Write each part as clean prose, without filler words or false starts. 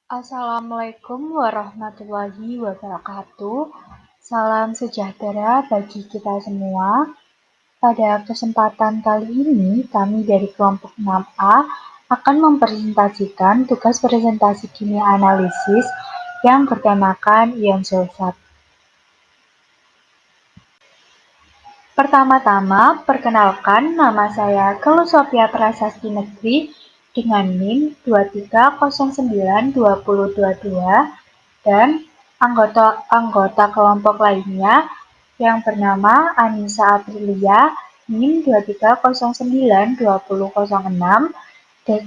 Assalamualaikum warahmatullahi wabarakatuh. Salam sejahtera bagi kita semua. Pada kesempatan kali ini, kami dari kelompok 6A akan mempresentasikan tugas presentasi kimia analisis yang bertemakan ion sulfat. Pertama-tama, perkenalkan nama saya Keluh Sophia Prasasti Negeri dengan NIM 23092022 dan anggota kelompok lainnya yang bernama Anissa Aprilia NIM 23092006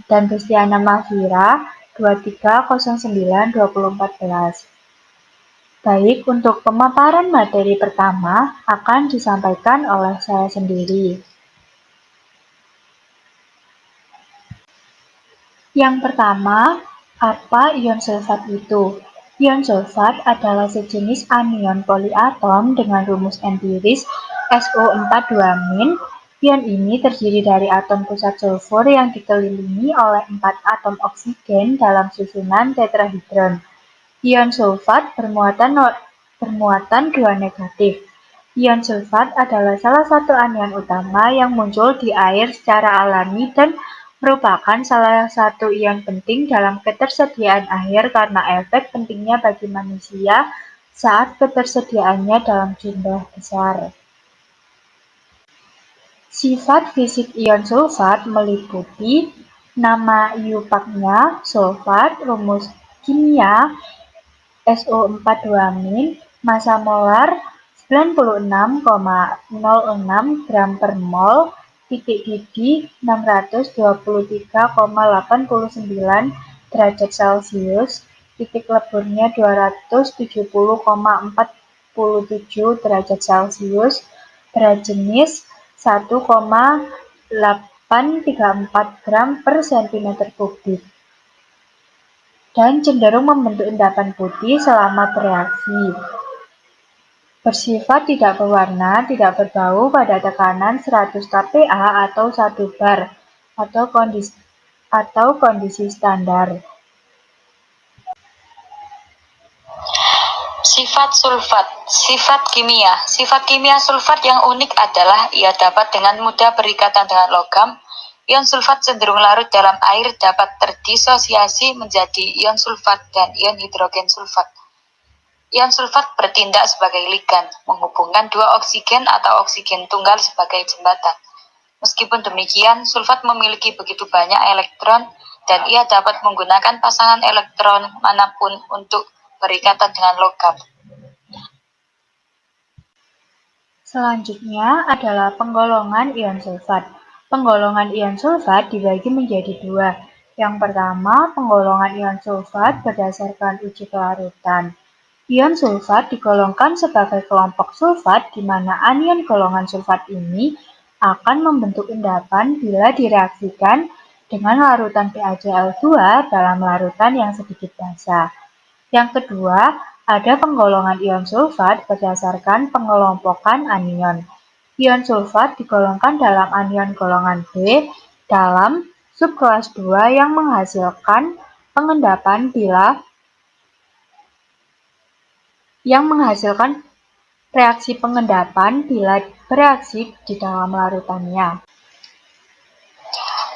dan Destiana Mahfira 23092014. Baik, untuk pemaparan materi pertama akan disampaikan oleh saya sendiri. Yang pertama, apa ion sulfat itu? Ion sulfat adalah sejenis anion poliatom dengan rumus empiris SO42-. Ion ini terdiri dari atom pusat sulfur yang dikelilingi oleh 4 atom oksigen dalam susunan tetrahedron. Ion sulfat bermuatan 2 negatif. Ion sulfat adalah salah satu anion utama yang muncul di air secara alami dan merupakan salah satu ion penting dalam ketersediaan air karena efek pentingnya bagi manusia saat ketersediaannya dalam jumlah besar. Sifat fisik ion sulfat meliputi nama IUPAC-nya, sulfat, rumus kimia SO42-, massa molar 96,06 gram per mol, titik didih 623,89 derajat Celcius, titik leburnya 270,47 derajat Celcius, berat jenis 1,834 gram per cm kubik. Dan cenderung membentuk endapan putih selama bereaksi. Bersifat tidak berwarna, tidak berbau pada tekanan 100 kPa atau 1 bar atau kondisi standar. Sifat sulfat, sifat kimia. Sifat kimia sulfat yang unik adalah ia dapat dengan mudah berikatan dengan logam. Ion sulfat cenderung larut dalam air, dapat terdisosiasi menjadi ion sulfat dan ion hidrogen sulfat. Ion sulfat bertindak sebagai ligan, menghubungkan dua oksigen atau oksigen tunggal sebagai jembatan. Meskipun demikian, sulfat memiliki begitu banyak elektron dan ia dapat menggunakan pasangan elektron manapun untuk berikatan dengan logam. Selanjutnya adalah penggolongan ion sulfat. Penggolongan ion sulfat dibagi menjadi dua. Yang pertama, penggolongan ion sulfat berdasarkan uji kelarutan. Ion sulfat digolongkan sebagai kelompok sulfat di mana anion golongan sulfat ini akan membentuk endapan bila direaksikan dengan larutan PaCl2 dalam larutan yang sedikit basah. Yang kedua, ada penggolongan ion sulfat berdasarkan pengelompokan anion. Ion sulfat digolongkan dalam anion golongan B dalam subkelas 2 yang menghasilkan pengendapan reaksi pengendapan bila bereaksi di dalam larutannya.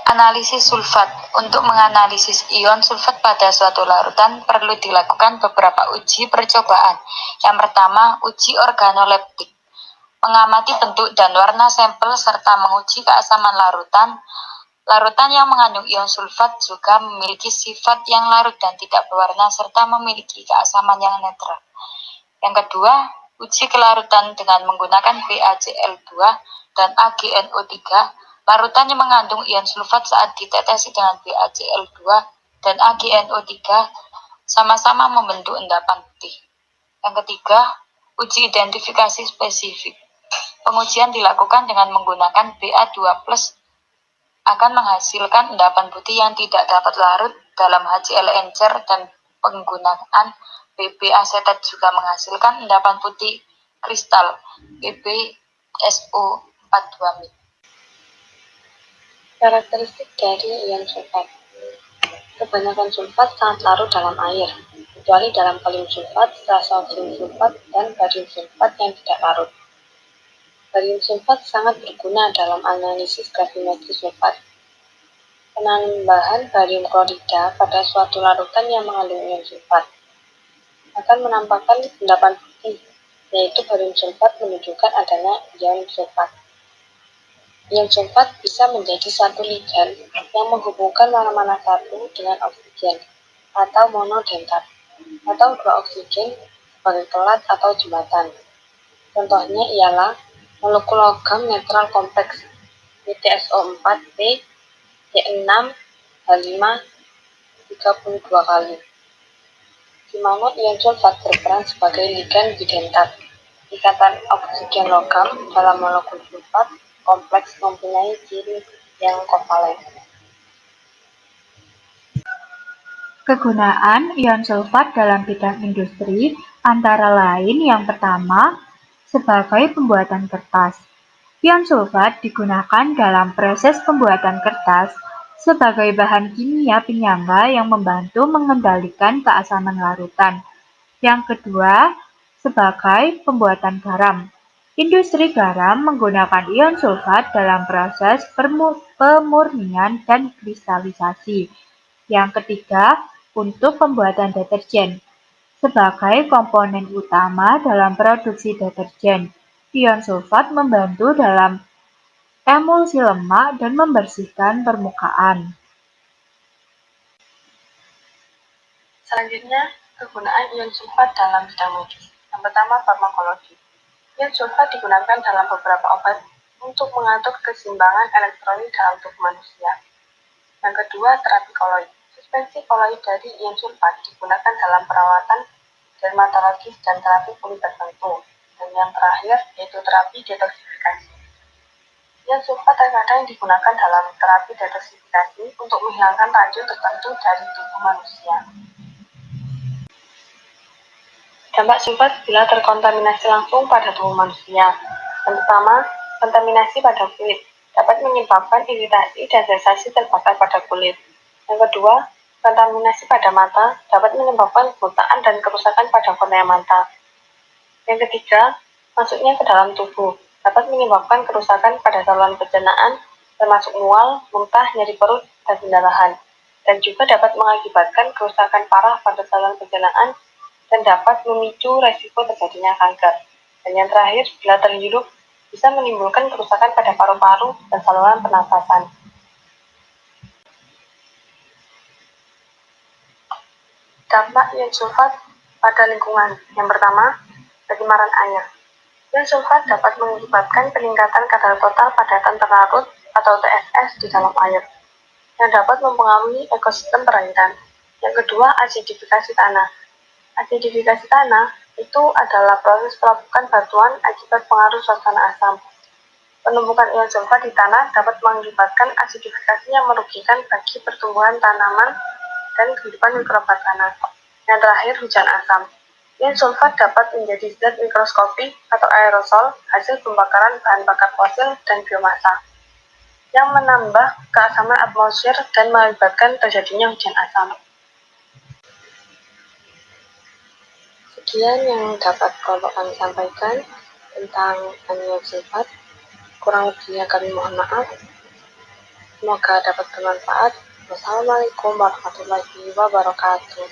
Analisis sulfat. Untuk menganalisis ion sulfat pada suatu larutan perlu dilakukan beberapa uji percobaan. Yang pertama, uji organoleptik. Mengamati bentuk dan warna sampel serta menguji keasaman larutan. Larutan yang mengandung ion sulfat juga memiliki sifat yang larut dan tidak berwarna serta memiliki keasaman yang netral. Yang kedua, uji kelarutan dengan menggunakan BaCl2 dan AgNO3. Larutan yang mengandung ion sulfat saat ditetesi dengan BaCl2 dan AgNO3 sama-sama membentuk endapan putih. Yang ketiga, uji identifikasi spesifik. Pengujian dilakukan dengan menggunakan Ba2+ akan menghasilkan endapan putih yang tidak dapat larut dalam HCl encer dan penggunaan Bb asetat juga menghasilkan endapan putih kristal PbSO42-. Karakteristik dari ion sulfat. Kebanyakan sulfat sangat larut dalam air, kecuali dalam kalium sulfat, strontium sulfat, dan barium sulfat yang tidak larut. Barium sulfat sangat berguna dalam analisis gravimetri sulfat. Penambahan barium klorida pada suatu larutan yang mengandung ion sulfat akan menampakkan endapan putih, yaitu barium sulfat menunjukkan adanya ion sulfat. Ion sulfat bisa menjadi satu ligan yang menghubungkan mana-mana satu dengan oksigen atau monodentat, atau dua oksigen sebagai kelat atau jembatan. Contohnya ialah molekul logam netral kompleks YtSO4P Y6 H5 32 kali, di mana ion sulfat berperan sebagai ligan bidentat. Ikatan oksigen logam dalam molekul sulfat kompleks mempunyai ciri yang kovalen. Kegunaan ion sulfat dalam bidang industri antara lain yang pertama, sebagai pembuatan kertas. Ion sulfat digunakan dalam proses pembuatan kertas sebagai bahan kimia penyangga yang membantu mengendalikan keasaman larutan. Yang kedua, sebagai pembuatan garam. Industri garam menggunakan ion sulfat dalam proses pemurnian dan kristalisasi. Yang ketiga, untuk pembuatan deterjen. Sebagai komponen utama dalam produksi deterjen, ion sulfat membantu dalam emulsi lemak dan membersihkan permukaan. Selanjutnya, kegunaan ion sulfat dalam bidang medis. Yang pertama, farmakologi. Ion sulfat digunakan dalam beberapa obat untuk mengatur keseimbangan elektrolit dalam tubuh manusia. Yang kedua, terapi koloid. Suspensi koloid dari ion sulfat digunakan dalam perawatan dermatologis dan terapi kulit tertentu. Dan yang terakhir, yaitu terapi detoksifikasi. Ion sulfat terkadang digunakan dalam terapi detoksifikasi untuk menghilangkan racun tertentu dari tubuh manusia. Dampak sulfat bila terkontaminasi langsung pada tubuh manusia. Yang pertama, kontaminasi pada kulit dapat menyebabkan iritasi dan sensasi terbakar pada kulit. Yang kedua, kontaminasi pada mata dapat menyebabkan kebutaan dan kerusakan pada kornea mata. Yang ketiga, masuknya ke dalam tubuh dapat menyebabkan kerusakan pada saluran pencernaan, termasuk mual, muntah, nyeri perut, dan pendarahan. Dan juga dapat mengakibatkan kerusakan parah pada saluran pencernaan dan dapat memicu resiko terjadinya kanker. Dan yang terakhir, bila terhirup, bisa menimbulkan kerusakan pada paru-paru dan saluran pernafasan. Dampak ion sulfat pada lingkungan. Yang pertama, pencemaran air. Ion sulfat dapat mengakibatkan peningkatan kadar total padatan terlarut atau TSS di dalam air, yang dapat mempengaruhi ekosistem perairan. Yang kedua, asidifikasi tanah. Asidifikasi tanah itu adalah proses pelapukan batuan akibat pengaruh suasana asam. Penumpukan ion sulfat di tanah dapat mengakibatkan asidifikasi yang merugikan bagi pertumbuhan tanaman dan kehidupan mikroba tanah. Yang terakhir, hujan asam. Ion sulfat dapat menjadi zat mikroskopik atau aerosol hasil pembakaran bahan bakar fosil dan biomasa, yang menambah keasaman atmosfer dan mengakibatkan terjadinya hujan asam. Sekian yang dapat kami sampaikan tentang ion sulfat. Kurang lebihnya kami mohon maaf. Semoga dapat bermanfaat. Wassalamualaikum warahmatullahi wabarakatuh.